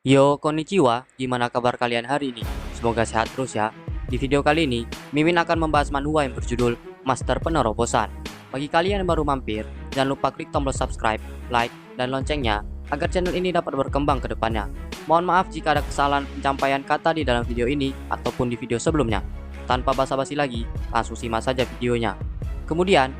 Yo, konnichiwa, gimana kabar kalian hari ini? Semoga sehat terus ya. Di video kali ini, Mimin akan membahas manhwa yang berjudul Master Penerobosan. Bagi kalian yang baru mampir, jangan lupa klik tombol subscribe, like, dan loncengnya agar channel ini dapat berkembang ke depannya. Mohon maaf jika ada kesalahan pencapaian kata di dalam video ini ataupun di video sebelumnya. Tanpa basa-basi lagi, langsung simak saja videonya. Kemudian,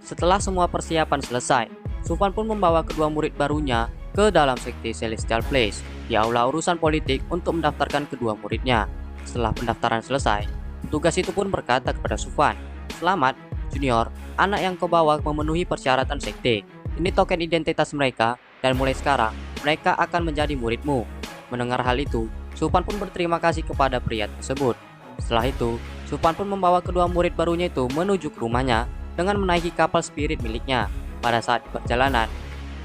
setelah semua persiapan selesai, Sufan pun membawa kedua murid barunya ke dalam sekte Celestial Place di aula urusan politik untuk mendaftarkan kedua muridnya. Setelah pendaftaran selesai, petugas itu pun berkata kepada Sufan, "Selamat, Junior, anak yang kau bawa memenuhi persyaratan sekte. Ini token identitas mereka dan mulai sekarang mereka akan menjadi muridmu." Mendengar hal itu, Sufan pun berterima kasih kepada pria tersebut. Setelah itu, Sufan pun membawa kedua murid barunya itu menuju ke rumahnya dengan menaiki kapal spirit miliknya. Pada saat di perjalanan,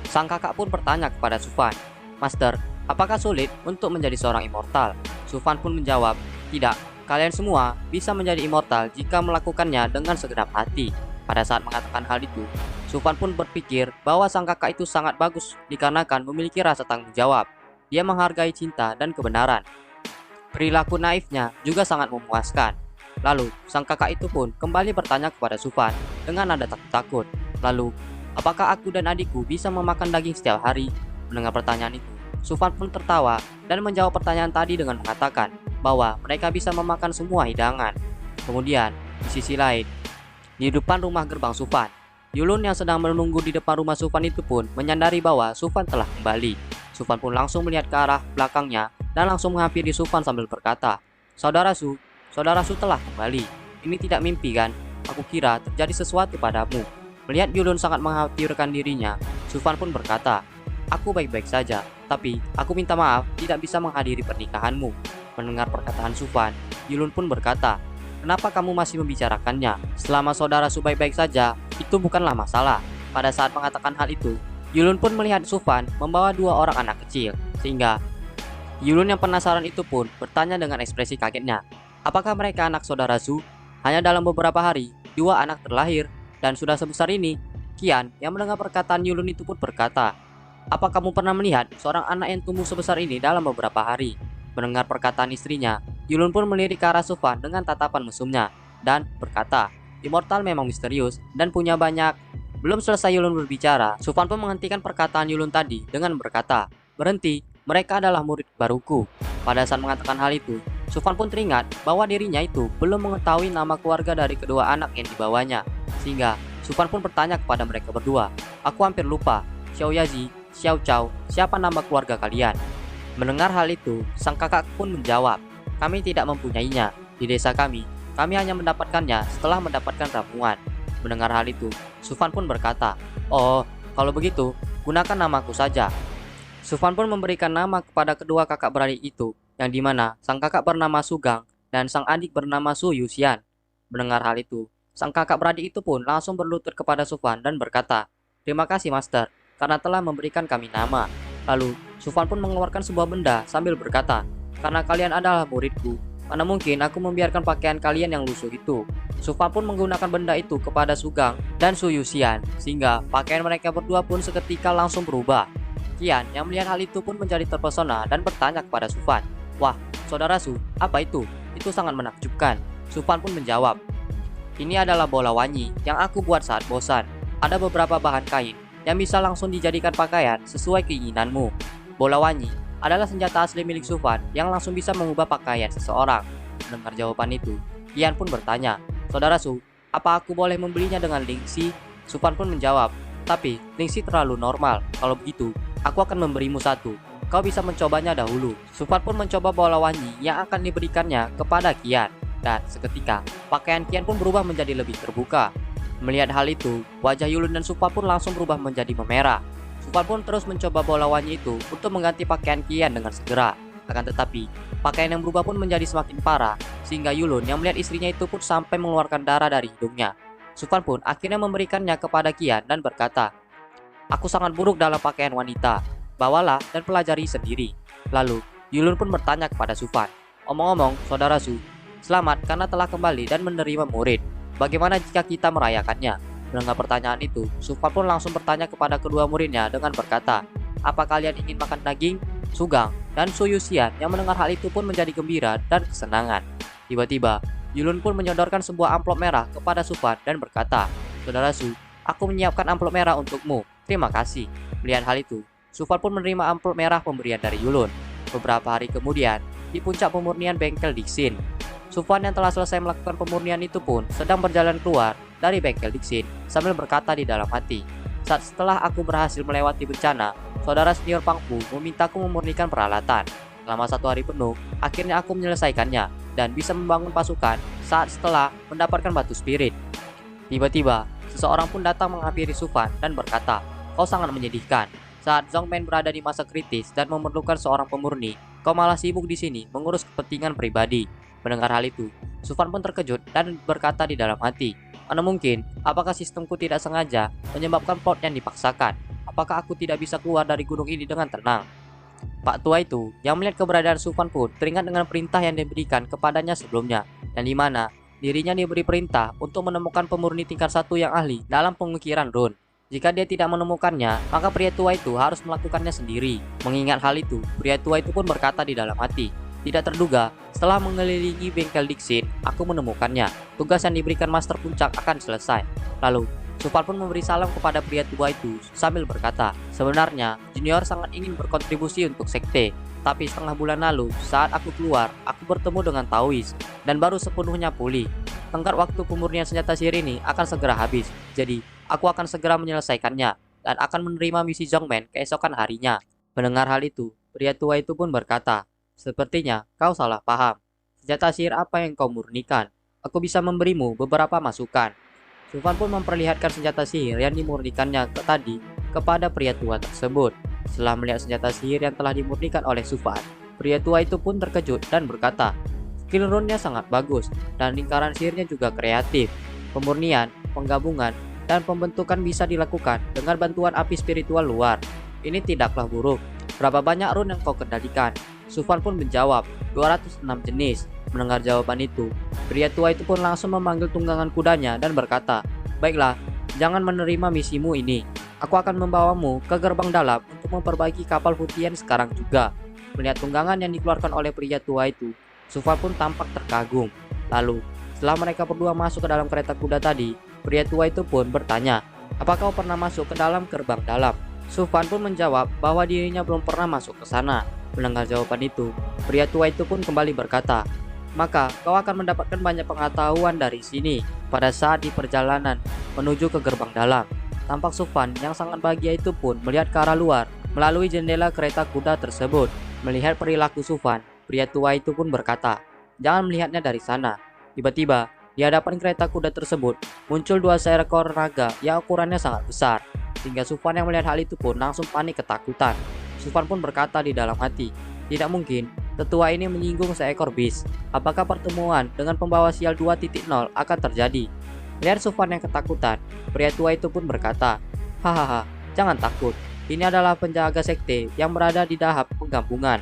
sang kakak pun bertanya kepada Sufan, "Master, apakah sulit untuk menjadi seorang immortal?" Sufan pun menjawab, "Tidak, kalian semua bisa menjadi immortal jika melakukannya dengan segenap hati." Pada saat mengatakan hal itu, Sufan pun berpikir bahwa sang kakak itu sangat bagus dikarenakan memiliki rasa tanggung jawab. Dia menghargai cinta dan kebenaran. Perilaku naifnya juga sangat memuaskan. Lalu, sang kakak itu pun kembali bertanya kepada Sufan dengan nada takut-takut. Lalu, "Apakah aku dan adikku bisa memakan daging setiap hari?" Mendengar pertanyaan itu, Sufan pun tertawa dan menjawab pertanyaan tadi dengan mengatakan bahwa mereka bisa memakan semua hidangan. Kemudian, di sisi lain, di depan rumah gerbang Sufan, Yulun yang sedang menunggu di depan rumah Sufan itu pun menyadari bahwa Sufan telah kembali. Sufan pun langsung melihat ke arah belakangnya dan langsung menghampiri Sufan sambil berkata, Saudara Su telah kembali. Ini tidak mimpi kan? Aku kira terjadi sesuatu padamu." Melihat Yulun sangat mengkhawatirkan dirinya, Sufan pun berkata, "Aku baik-baik saja, tapi aku minta maaf tidak bisa menghadiri pernikahanmu." Mendengar perkataan Sufan, Yulun pun berkata, "Kenapa kamu masih membicarakannya? Selama saudara Su baik-baik saja, itu bukanlah masalah." Pada saat mengatakan hal itu, Yulun pun melihat Sufan membawa dua orang anak kecil, sehingga Yulun yang penasaran itu pun bertanya dengan ekspresi kagetnya, "Apakah mereka anak saudara Su? Hanya dalam beberapa hari, dua anak terlahir, dan sudah sebesar ini." Kian yang mendengar perkataan Yulun itu pun berkata, "Apa kamu pernah melihat seorang anak yang tumbuh sebesar ini dalam beberapa hari?" Mendengar perkataan istrinya, Yulun pun melirik ke arah Sufan dengan tatapan mesumnya dan berkata, "Immortal memang misterius dan punya banyak." Belum selesai Yulun berbicara, Sufan pun menghentikan perkataan Yulun tadi dengan berkata, "Berhenti, mereka adalah murid baruku." Pada saat mengatakan hal itu, Sufan pun teringat bahwa dirinya itu belum mengetahui nama keluarga dari kedua anak yang dibawanya. Sehingga Sufan pun bertanya kepada mereka berdua, "Aku hampir lupa, Xiao Yazi, Xiao Chao, siapa nama keluarga kalian?" Mendengar hal itu, sang kakak pun menjawab, "Kami tidak mempunyainya. Di desa kami hanya mendapatkannya setelah mendapatkan ramuan." Mendengar hal itu, Sufan pun berkata, "Oh, kalau begitu, gunakan namaku saja." Sufan pun memberikan nama kepada kedua kakak beradik itu, yang dimana sang kakak bernama Sugang dan sang adik bernama Su Yuxian. Mendengar hal itu, sang kakak beradik itu pun langsung berlutut kepada Sufan dan berkata, "Terima kasih Master, karena telah memberikan kami nama." Lalu, Sufan pun mengeluarkan sebuah benda sambil berkata, "Karena kalian adalah muridku, mana mungkin aku membiarkan pakaian kalian yang lusuh itu." Sufan pun menggunakan benda itu kepada Sugang dan Su Yuxian, sehingga pakaian mereka berdua pun seketika langsung berubah. Kian yang melihat hal itu pun menjadi terpesona dan bertanya kepada Sufan, "Wah, saudara Su, apa itu? Itu sangat menakjubkan." Sufan pun menjawab, "Ini adalah bola wangi yang aku buat saat bosan. Ada beberapa bahan kain yang bisa langsung dijadikan pakaian sesuai keinginanmu." Bola wangi adalah senjata asli milik Sufan yang langsung bisa mengubah pakaian seseorang. Mendengar jawaban itu, Kian pun bertanya, "Saudara Su, apa aku boleh membelinya dengan Lingxi?" Sufan pun menjawab, "Tapi Lingxi terlalu normal. Kalau begitu, aku akan memberimu satu. Kau bisa mencobanya dahulu." Sufan pun mencoba bola wangi yang akan diberikannya kepada Kian. Dan seketika, pakaian Kian pun berubah menjadi lebih terbuka. Melihat hal itu, wajah Yulun dan Sufan pun langsung berubah menjadi memerah. Sufan pun terus mencoba bola wangi itu untuk mengganti pakaian Kian dengan segera. Akan tetapi, pakaian yang berubah pun menjadi semakin parah, sehingga Yulun yang melihat istrinya itu pun sampai mengeluarkan darah dari hidungnya. Sufan pun akhirnya memberikannya kepada Kian dan berkata, "Aku sangat buruk dalam pakaian wanita. Bawalah dan pelajari sendiri." Lalu, Yulun pun bertanya kepada Sufan, "Omong-omong, saudara Su, selamat karena telah kembali dan menerima murid. Bagaimana jika kita merayakannya?" Mendengar pertanyaan itu, Sufan pun langsung bertanya kepada kedua muridnya dengan berkata, "Apa kalian ingin makan daging?" Sugang dan Su Yuxian yang mendengar hal itu pun menjadi gembira dan kesenangan. Tiba-tiba, Yulun pun menyodorkan sebuah amplop merah kepada Sufan dan berkata, "Saudara Su, aku menyiapkan amplop merah untukmu. Terima kasih." Melihat hal itu, Sufan pun menerima amplop merah pemberian dari Yulun. Beberapa hari kemudian, di puncak pemurnian bengkel Dixin, Sufan yang telah selesai melakukan pemurnian itu pun sedang berjalan keluar dari bengkel Dixin sambil berkata di dalam hati, "Saat setelah aku berhasil melewati bencana, saudara senior Pangfu memintaku memurnikan peralatan. Selama 1 hari penuh, akhirnya aku menyelesaikannya dan bisa membangun pasukan saat setelah mendapatkan batu spirit." Tiba-tiba, seseorang pun datang menghampiri Sufan dan berkata, "Kau sangat menyedihkan. Saat Zhongmen berada di masa kritis dan memerlukan seorang pemurni, kau malah sibuk di sini mengurus kepentingan pribadi." Mendengar hal itu, Sufan pun terkejut dan berkata di dalam hati, "Mana mungkin, apakah sistemku tidak sengaja menyebabkan plot yang dipaksakan? Apakah aku tidak bisa keluar dari gunung ini dengan tenang?" Pak tua itu yang melihat keberadaan Sufan pun teringat dengan perintah yang diberikan kepadanya sebelumnya, yang dimana dirinya diberi perintah untuk menemukan pemurni tingkat 1 yang ahli dalam pengukiran rune. Jika dia tidak menemukannya, maka pria tua itu harus melakukannya sendiri. Mengingat hal itu, pria tua itu pun berkata di dalam hati, "Tidak terduga, setelah mengelilingi bengkel Dixin, aku menemukannya. Tugas yang diberikan Master Puncak akan selesai." Lalu, Sufan pun memberi salam kepada pria tua itu sambil berkata, "Sebenarnya, Junior sangat ingin berkontribusi untuk sekte. Tapi setengah bulan lalu, saat aku keluar, aku bertemu dengan Taois dan baru sepenuhnya pulih. Tenggat waktu pemurnian senjata sihir ini akan segera habis. Jadi, aku akan segera menyelesaikannya dan akan menerima misi Zhongmen keesokan harinya." Mendengar hal itu, pria tua itu pun berkata, "Sepertinya kau salah paham. Senjata sihir apa yang kau murnikan? Aku bisa memberimu beberapa masukan." Sufan pun memperlihatkan senjata sihir yang dimurnikannya tadi kepada pria tua tersebut. Setelah melihat senjata sihir yang telah dimurnikan oleh Sufan, pria tua itu pun terkejut dan berkata, "Skill rune-nya sangat bagus dan lingkaran sihirnya juga kreatif. Pemurnian, penggabungan, dan pembentukan bisa dilakukan dengan bantuan api spiritual luar. Ini tidaklah buruk. Berapa banyak rune yang kau kendalikan?" Sufan pun menjawab, 206 jenis. Mendengar jawaban itu, pria tua itu pun langsung memanggil tunggangan kudanya dan berkata, "Baiklah, jangan menerima misimu ini. Aku akan membawamu ke gerbang dalam untuk memperbaiki kapal Futian sekarang juga." Melihat tunggangan yang dikeluarkan oleh pria tua itu, Sufan pun tampak terkagum. Lalu, setelah mereka berdua masuk ke dalam kereta kuda tadi, pria tua itu pun bertanya, "Apa kau pernah masuk ke dalam gerbang dalam?" Sufan pun menjawab bahwa dirinya belum pernah masuk ke sana. Mendengar jawaban itu, pria tua itu pun kembali berkata, "Maka kau akan mendapatkan banyak pengetahuan dari sini." Pada saat di perjalanan menuju ke gerbang dalam, tampak Sufan yang sangat bahagia itu pun melihat ke arah luar melalui jendela kereta kuda tersebut. Melihat perilaku Sufan, pria tua itu pun berkata, "Jangan melihatnya dari sana." Tiba-tiba, di hadapan kereta kuda tersebut muncul 2 seekor naga yang ukurannya sangat besar. Sehingga Sufan yang melihat hal itu pun langsung panik ketakutan. Sufan pun berkata di dalam hati, "Tidak mungkin, tetua ini menyinggung seekor bis. Apakah pertemuan dengan pembawa sial 2.0 akan terjadi?" Melihat Sufan yang ketakutan, pria tua itu pun berkata, "Hahaha, jangan takut. Ini adalah penjaga sekte yang berada di dahap penggabungan.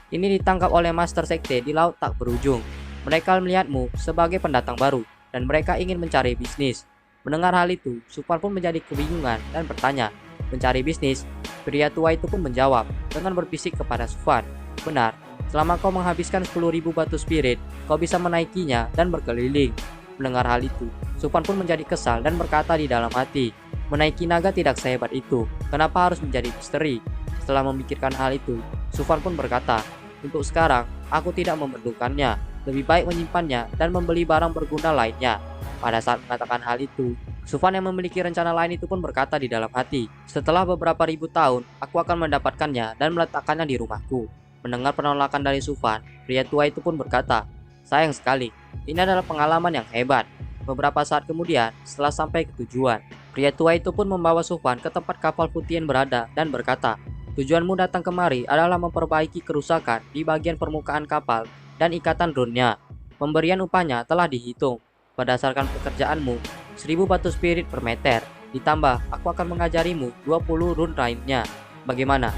Ini ditangkap oleh Master Sekte di laut tak berujung. Mereka melihatmu sebagai pendatang baru dan mereka ingin mencari bisnis." Mendengar hal itu, Sufan pun menjadi kebingungan dan bertanya, "Mencari bisnis?" Pria tua itu pun menjawab dengan berbisik kepada Sufan, "Benar, selama kau menghabiskan 10.000 batu spirit, kau bisa menaikinya dan berkeliling." Mendengar hal itu, Sufan pun menjadi kesal dan berkata di dalam hati, "Menaiki naga tidak sehebat itu, kenapa harus menjadi misteri?" Setelah memikirkan hal itu, Sufan pun berkata, "Untuk sekarang, aku tidak memerlukannya. Lebih baik menyimpannya dan membeli barang berguna lainnya." Pada saat mengatakan hal itu, Sufan yang memiliki rencana lain itu pun berkata di dalam hati, "Setelah beberapa ribu tahun, aku akan mendapatkannya dan meletakkannya di rumahku." Mendengar penolakan dari Sufan, pria tua itu pun berkata, "Sayang sekali, ini adalah pengalaman yang hebat." Beberapa saat kemudian, setelah sampai ke tujuan, pria tua itu pun membawa Sufan ke tempat kapal Futian berada dan berkata, "Tujuanmu datang kemari adalah memperbaiki kerusakan di bagian permukaan kapal dan ikatan rune-nya. Pemberian upahnya telah dihitung. Berdasarkan pekerjaanmu, 1000 batu spirit per meter. Ditambah, aku akan mengajarimu 20 rune lainnya. Bagaimana?"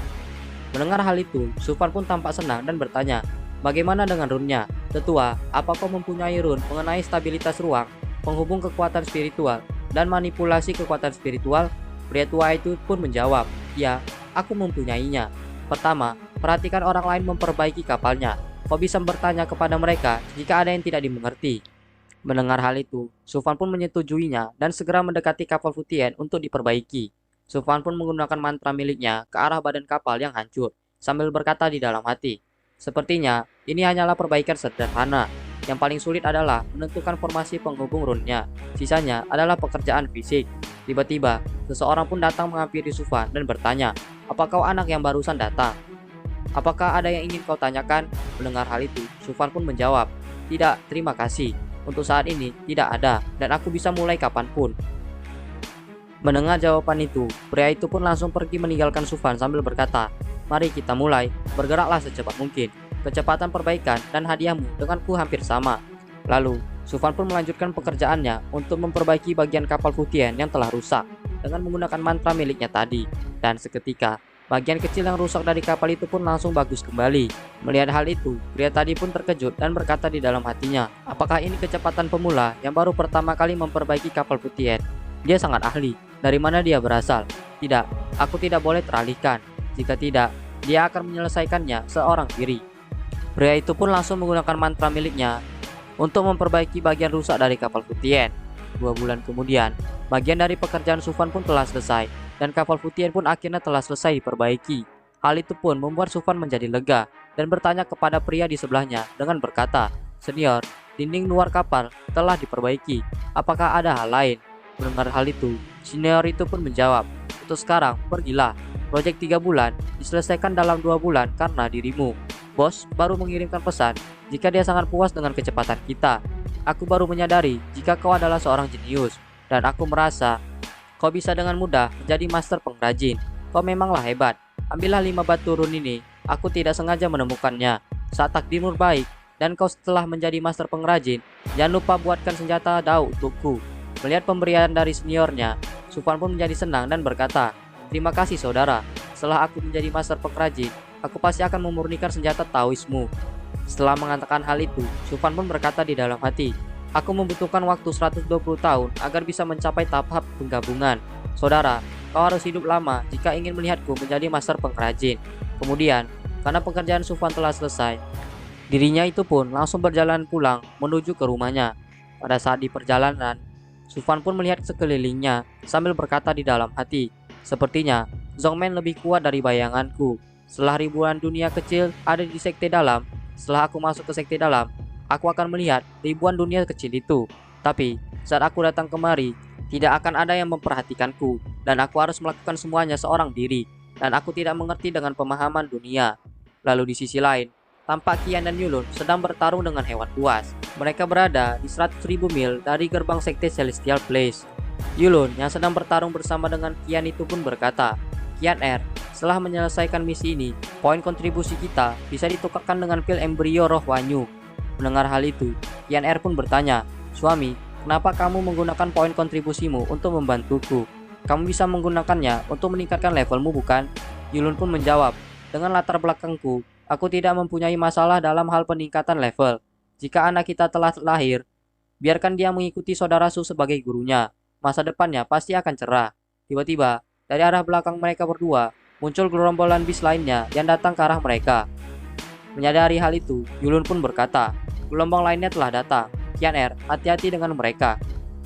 Mendengar hal itu, Sufan pun tampak senang dan bertanya, "Bagaimana dengan rune-nya? Tetua, apa kau mempunyai rune mengenai stabilitas ruang, penghubung kekuatan spiritual, dan manipulasi kekuatan spiritual?" Pria tua itu pun menjawab, "Ya, aku mempunyainya. Pertama, Perhatikan orang lain memperbaiki kapalnya. Kau bisa bertanya kepada mereka jika ada yang tidak dimengerti. Mendengar hal itu, Sufan pun menyetujuinya dan segera mendekati kapal Futien untuk diperbaiki. Sufan pun menggunakan mantra miliknya ke arah badan kapal yang hancur, sambil berkata di dalam hati, "Sepertinya ini hanyalah perbaikan sederhana. Yang paling sulit adalah menentukan formasi penghubung runnya. Sisanya adalah pekerjaan fisik." Tiba-tiba, seseorang pun datang menghampiri Sufan dan bertanya, "Apa kau anak yang barusan datang? Apakah ada yang ingin kau tanyakan?" Mendengar hal itu, Sufan pun menjawab, "Tidak, terima kasih. Untuk saat ini tidak ada, dan aku bisa mulai kapanpun." Mendengar jawaban itu, pria itu pun langsung pergi meninggalkan Sufan sambil berkata, "Mari kita mulai, bergeraklah secepat mungkin. Kecepatan perbaikan dan hadiahmu denganku hampir sama." Lalu, Sufan pun melanjutkan pekerjaannya untuk memperbaiki bagian kapal Futien yang telah rusak dengan menggunakan mantra miliknya tadi. Dan seketika, bagian kecil yang rusak dari kapal itu pun langsung bagus kembali. Melihat hal itu, pria tadi pun terkejut dan berkata di dalam hatinya, "Apakah ini kecepatan pemula yang baru pertama kali memperbaiki kapal Futien? Dia sangat ahli. Dari mana dia berasal? Tidak, aku tidak boleh teralihkan. Jika tidak, dia akan menyelesaikannya seorang diri." Pria itu pun langsung menggunakan mantra miliknya untuk memperbaiki bagian rusak dari kapal Futien. 2 bulan kemudian, bagian dari pekerjaan Sufan pun telah selesai dan kapal Futien pun akhirnya telah selesai diperbaiki. Hal itu pun membuat Sufan menjadi lega dan bertanya kepada pria di sebelahnya dengan berkata, "Senior, dinding luar kapal telah diperbaiki. Apakah ada hal lain?" Mendengar hal itu, senior itu pun menjawab, "Untuk sekarang, pergilah. Proyek 3 bulan diselesaikan dalam 2 bulan karena dirimu. Bos baru mengirimkan pesan jika dia sangat puas dengan kecepatan kita. Aku baru menyadari jika kau adalah seorang jenius, dan aku merasa kau bisa dengan mudah menjadi master pengrajin. Kau memanglah hebat. Ambillah 5 batu run ini. Aku tidak sengaja menemukannya saat takdirmu baik, dan kau setelah menjadi master pengrajin, jangan lupa buatkan senjata dao untukku." Melihat pemberian dari seniornya, Sufan pun menjadi senang dan berkata, "Terima kasih saudara. Setelah aku menjadi master pengrajin, aku pasti akan memurnikan senjata Taoismu." Setelah mengatakan hal itu, Sufan pun berkata di dalam hati, "Aku membutuhkan waktu 120 tahun agar bisa mencapai tahap penggabungan. Saudara, kau harus hidup lama jika ingin melihatku menjadi master pengrajin." Kemudian, karena pekerjaan Sufan telah selesai, dirinya itu pun langsung berjalan pulang menuju ke rumahnya. Pada saat di perjalanan, Sufan pun melihat sekelilingnya sambil berkata di dalam hati, "Sepertinya Zhongmen lebih kuat dari bayanganku. Setelah ribuan dunia kecil ada di sekte dalam, setelah aku masuk ke sekte dalam, aku akan melihat ribuan dunia kecil itu. Tapi saat aku datang kemari, tidak akan ada yang memperhatikanku, dan aku harus melakukan semuanya seorang diri, dan aku tidak mengerti dengan pemahaman dunia." Lalu di sisi lain, tampak Qian dan Yulun sedang bertarung dengan hewan buas. Mereka berada di 100.000 mil dari gerbang sekte Celestial Place. Yulun yang sedang bertarung bersama dengan Qian itu pun berkata, "Qian Er, setelah menyelesaikan misi ini, poin kontribusi kita bisa ditukarkan dengan pil embrio roh Wanyu." Mendengar hal itu, Qian Er pun bertanya, "Suami, kenapa kamu menggunakan poin kontribusimu untuk membantuku? Kamu bisa menggunakannya untuk meningkatkan levelmu, bukan?" Yulun pun menjawab, "Dengan latar belakangku, aku tidak mempunyai masalah dalam hal peningkatan level. Jika anak kita telah lahir, biarkan dia mengikuti saudara Su sebagai gurunya. Masa depannya pasti akan cerah." Tiba-tiba, dari arah belakang mereka berdua, muncul gerombolan bis lainnya yang datang ke arah mereka. Menyadari hal itu, Yulun pun berkata, "Gelombang lainnya telah datang. Qian Er, hati-hati dengan mereka.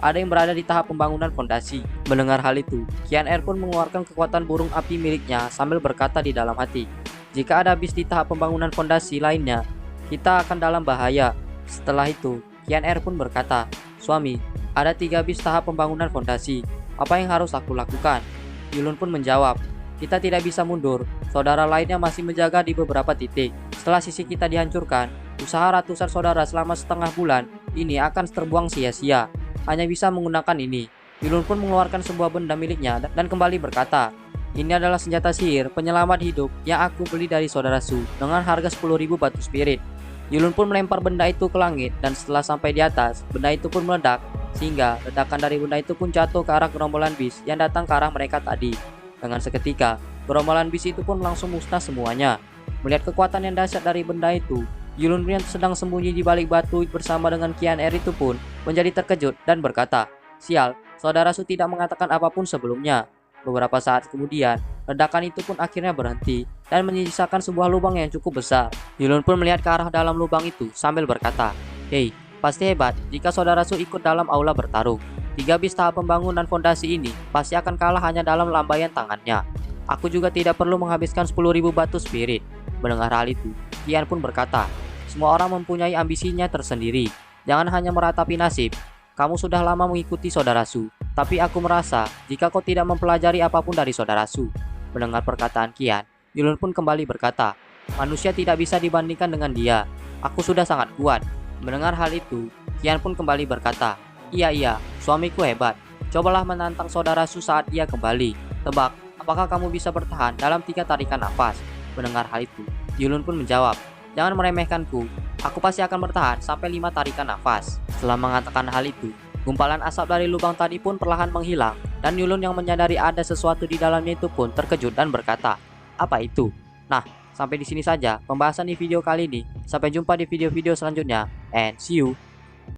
Ada yang berada di tahap pembangunan fondasi." Mendengar hal itu, Qian Er pun mengeluarkan kekuatan burung api miliknya sambil berkata di dalam hati, "Jika ada bis di tahap pembangunan fondasi lainnya, kita akan dalam bahaya." Setelah itu, Qian Er pun berkata, "Suami, ada 3 bis tahap pembangunan fondasi. Apa yang harus aku lakukan?" Yulun pun menjawab, "Kita tidak bisa mundur. Saudara lainnya masih menjaga di beberapa titik. Setelah sisi kita dihancurkan, usaha ratusan saudara selama setengah bulan ini akan terbuang sia-sia. Hanya bisa menggunakan ini." Yulun pun mengeluarkan sebuah benda miliknya dan kembali berkata, "Ini adalah senjata sihir penyelamat hidup yang aku beli dari saudara Su dengan harga 10.000 batu spirit." Yulun pun melempar benda itu ke langit, dan setelah sampai di atas, benda itu pun meledak, sehingga ledakan dari benda itu pun jatuh ke arah gerombolan bis yang datang ke arah mereka tadi. Dengan seketika, gerombolan bis itu pun langsung musnah semuanya. Melihat kekuatan yang dahsyat dari benda itu, Yulun yang sedang sembunyi di balik batu bersama dengan Qian Er itu pun menjadi terkejut dan berkata, "Sial, saudara Su tidak mengatakan apapun sebelumnya." Beberapa saat kemudian, ledakan itu pun akhirnya berhenti dan menyisakan sebuah lubang yang cukup besar. Yulun pun melihat ke arah dalam lubang itu sambil berkata, "Hei, pasti hebat jika saudara Su ikut dalam aula bertarung. 3 bis tahap pembangunan fondasi ini pasti akan kalah hanya dalam lambaian tangannya. Aku juga tidak perlu menghabiskan 10.000 batu spirit." Mendengar hal itu, Qian pun berkata, "Semua orang mempunyai ambisinya tersendiri. Jangan hanya meratapi nasib. Kamu sudah lama mengikuti saudara Su, tapi aku merasa jika kau tidak mempelajari apapun dari saudara Su." Mendengar perkataan Qian, Yulun pun kembali berkata, "Manusia tidak bisa dibandingkan dengan dia. Aku sudah sangat kuat." Mendengar hal itu, Qian pun kembali berkata, Iya, suamiku hebat. Cobalah menantang saudara Su saat dia kembali. Tebak, apakah kamu bisa bertahan dalam 3 tarikan nafas?" Mendengar hal itu, Yulun pun menjawab, "Jangan meremehkanku. Aku pasti akan bertahan sampai 5 tarikan nafas." Setelah mengatakan hal itu, gumpalan asap dari lubang tadi pun perlahan menghilang, dan Yulun yang menyadari ada sesuatu di dalamnya itu pun terkejut dan berkata, "Apa itu?" Nah, sampai di sini saja pembahasan di video kali ini. Sampai jumpa di video-video selanjutnya, and see you.